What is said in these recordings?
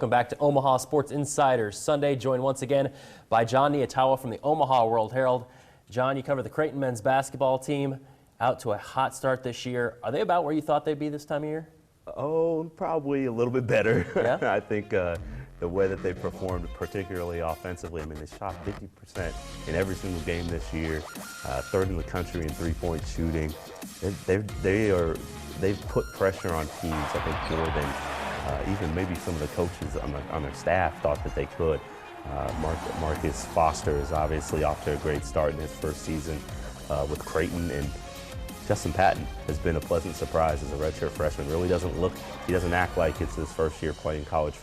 Welcome back to Omaha Sports Insiders Sunday, joined once again by Jon Nyatawa from the Omaha World-Herald. Jon, you cover the Creighton men's basketball team, out to a hot start this year. Are they about where you thought they'd be this time of year? Oh, probably a little bit better. Yeah? I think the way that they performed, particularly offensively, I mean, they shot 50% in every single game this year, third in the country in three-point shooting. They've put pressure on teams, I think, more than even maybe some of the coaches on their staff thought that they could. Marcus Foster is obviously off to a great start in his first season with Creighton, and Justin Patton has been a pleasant surprise as a redshirt freshman. Really he doesn't act like it's his first year playing college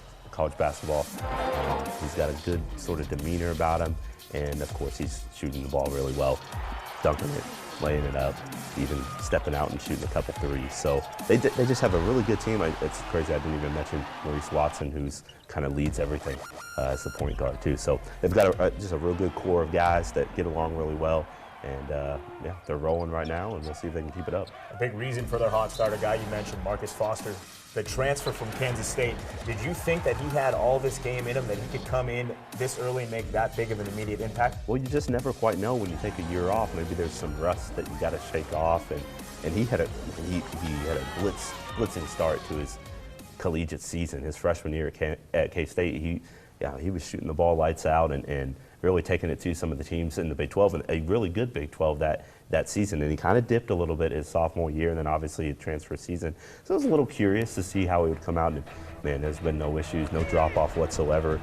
basketball. He's got a good sort of demeanor about him, and of course he's shooting the ball really well, dunking it, laying it up, even stepping out and shooting a couple threes. So they just have a really good team. It's crazy I didn't even mention Maurice Watson, who's kind of leads everything as the point guard too. So they've got just a real good core of guys that get along really well. And yeah, they're rolling right now, and we'll see if they can keep it up. A big reason for their hot start, a guy you mentioned, Marcus Foster, the transfer from Kansas State. Did you think that he had all this game in him, that he could come in this early and make that big of an immediate impact? Well, you just never quite know when you take a year off. Maybe there's some rust that you got to shake off, and he had a blitzing start to his collegiate season. His freshman year at K-State, he was shooting the ball lights out and really taking it to some of the teams in the Big 12, and a really good Big 12 that season. And he kind of dipped a little bit his sophomore year, and then obviously a transfer season. So I was a little curious to see how he would come out. And man, there's been no issues, no drop-off whatsoever.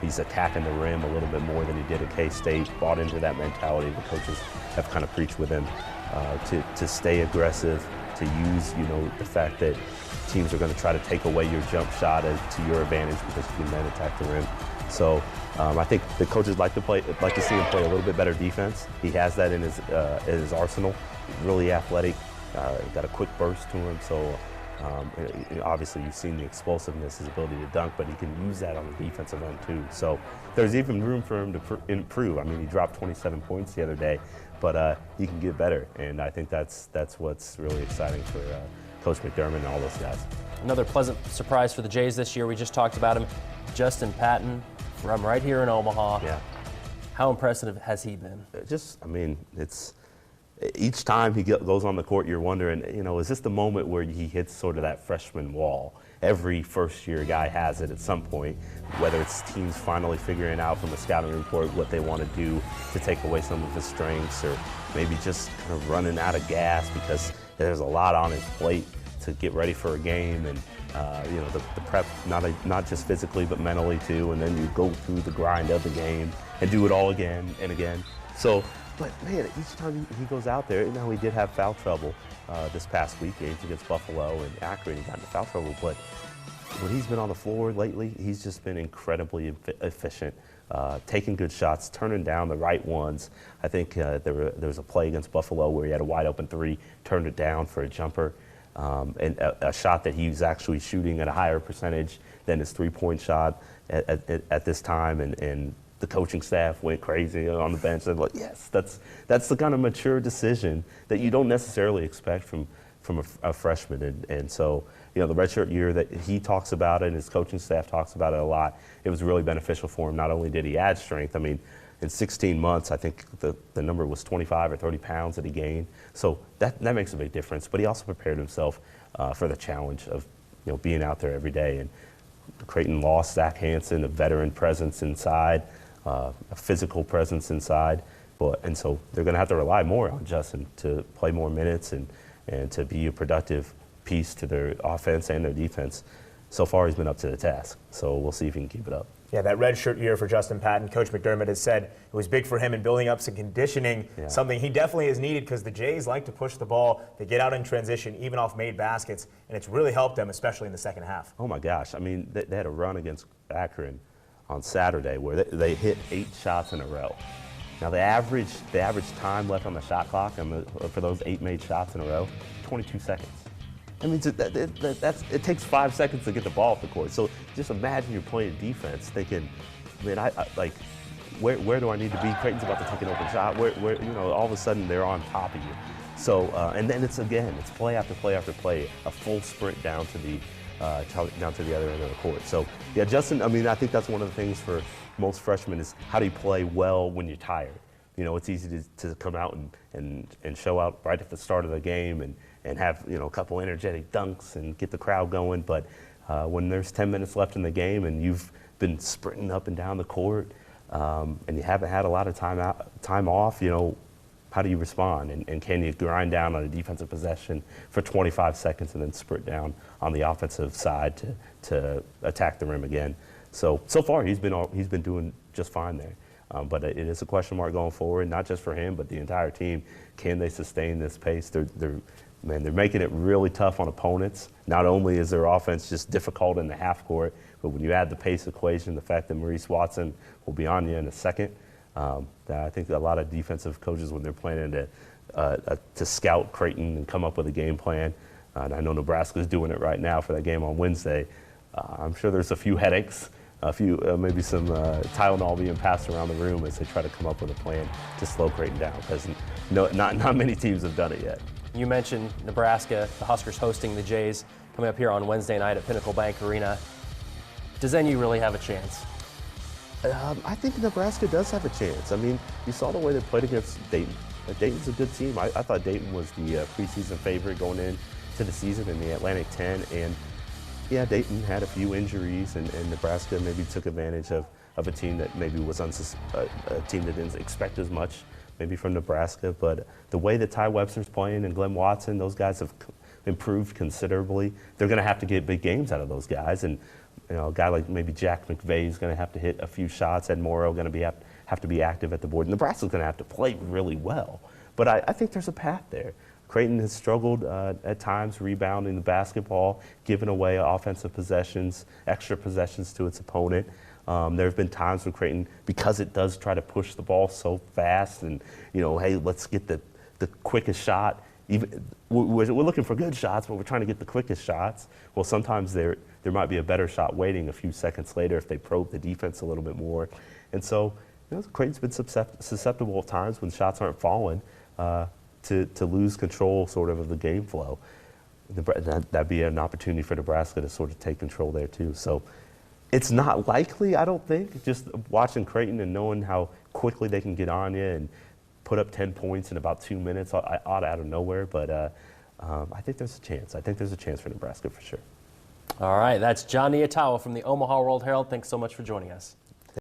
He's attacking the rim a little bit more than he did at K-State, bought into that mentality. The coaches have kind of preached with him to stay aggressive, to use the fact that teams are going to try to take away your jump shot to your advantage because you can then attack the rim. So I think the coaches like to see him play a little bit better defense. He has that in his arsenal. He's really athletic, got a quick burst to him. So obviously you've seen the explosiveness, his ability to dunk, but he can use that on the defensive end too. So there's even room for him to improve. I mean, he dropped 27 points the other day, but he can get better, and I think that's what's really exciting for Coach McDermott and all those guys. Another pleasant surprise for the Jays this year. We just talked about him, Justin Patton, from right here in Omaha. Yeah. How impressive has he been? It's each time he goes on the court, you're wondering, is this the moment where he hits sort of that freshman wall? Every first-year guy has it at some point, whether it's teams finally figuring out from a scouting report what they want to do to take away some of his strengths, or maybe just kind of running out of gas because there's a lot on his plate to get ready for a game, and the prep, not just physically but mentally too, and then you go through the grind of the game and do it all again and again. So, but man, each time he goes out there, he did have foul trouble this past week, games against Buffalo and Akron, he got into foul trouble, but when he's been on the floor lately, he's just been incredibly efficient, taking good shots, turning down the right ones. I think there was a play against Buffalo where he had a wide open three, turned it down for a jumper, and a shot that he was actually shooting at a higher percentage than his three-point shot at this time, and the coaching staff went crazy on the bench. They're like, yes, that's the kind of mature decision that you don't necessarily expect from a freshman. And so, the redshirt year that he talks about it and his coaching staff talks about it a lot, it was really beneficial for him. Not only did he add strength, in 16 months, I think the number was 25 or 30 pounds that he gained. So that makes a big difference. But he also prepared himself for the challenge of being out there every day. And Creighton lost Zach Hansen, a veteran presence inside, a physical presence inside. And so they're going to have to rely more on Justin to play more minutes and to be a productive piece to their offense and their defense. So far, he's been up to the task. So we'll see if he can keep it up. Yeah, that redshirt year for Justin Patton, Coach McDermott has said it was big for him in building up some conditioning, something he definitely has needed because the Jays like to push the ball. They get out in transition, even off made baskets, and it's really helped them, especially in the second half. Oh, my gosh. They had a run against Akron on Saturday where they hit 8 shots in a row. Now, the average time left on the shot clock for those 8 made shots in a row, 22 seconds. It takes 5 seconds to get the ball off the court. So just imagine you're playing defense, thinking, man, where do I need to be? Creighton's about to take an open shot. Where all of a sudden they're on top of you. So and then it's play after play after play, a full sprint down to down to the other end of the court. So, yeah, Justin, I mean, I think that's one of the things for most freshmen is how do you play well when you're tired? You know, it's easy to come out and show out right at the start of the game and have, you know, a couple energetic dunks and get the crowd going. But when there's 10 minutes left in the game and you've been sprinting up and down the court and you haven't had a lot of time off, you know, how do you respond? And can you grind down on a defensive possession for 25 seconds and then sprint down on the offensive side to attack the rim again? So far he's been doing just fine there. But it is a question mark going forward, not just for him, but the entire team. Can they sustain this pace? They're making it really tough on opponents. Not only is their offense just difficult in the half court, but when you add the pace equation, the fact that Maurice Watson will be on you in a second, that I think a lot of defensive coaches, when they're planning to scout Creighton and come up with a game plan, and I know Nebraska's doing it right now for that game on Wednesday, I'm sure there's a few headaches, maybe some Tylenol being passed around the room as they try to come up with a plan to slow Creighton down, because not many teams have done it yet. You mentioned Nebraska, the Huskers hosting the Jays coming up here on Wednesday night at Pinnacle Bank Arena. Does NU really have a chance? I think Nebraska does have a chance. I mean, you saw the way they played against Dayton. Dayton's a good team. I thought Dayton was the preseason favorite going into the season in the Atlantic 10. And yeah, Dayton had a few injuries, and Nebraska maybe took advantage of a team that maybe was a team that didn't expect as much maybe from Nebraska. But the way that Ty Webster's playing and Glenn Watson, those guys have improved considerably. They're going to have to get big games out of those guys. And you know, a guy like maybe Jack McVay is going to have to hit a few shots. Ed Morrow going to have to be active at the board. Nebraska's going to have to play really well. But I think there's a path there. Creighton has struggled at times rebounding the basketball, giving away offensive possessions, extra possessions to its opponent. There have been times where Creighton, because it does try to push the ball so fast and, you know, hey, let's get the quickest shot. Even we're looking for good shots, but we're trying to get the quickest shots. Well, sometimes there might be a better shot waiting a few seconds later if they probe the defense a little bit more. And so, you know, Creighton's been susceptible at times when shots aren't falling to lose control sort of the game flow. That'd be an opportunity for Nebraska to sort of take control there too. So it's not likely, I don't think, just watching Creighton and knowing how quickly they can get on you and put up 10 points in about 2 minutes out of nowhere. But I think there's a chance. I think there's a chance for Nebraska for sure. All right, that's Jon Nyatawa from the Omaha World-Herald. Thanks so much for joining us.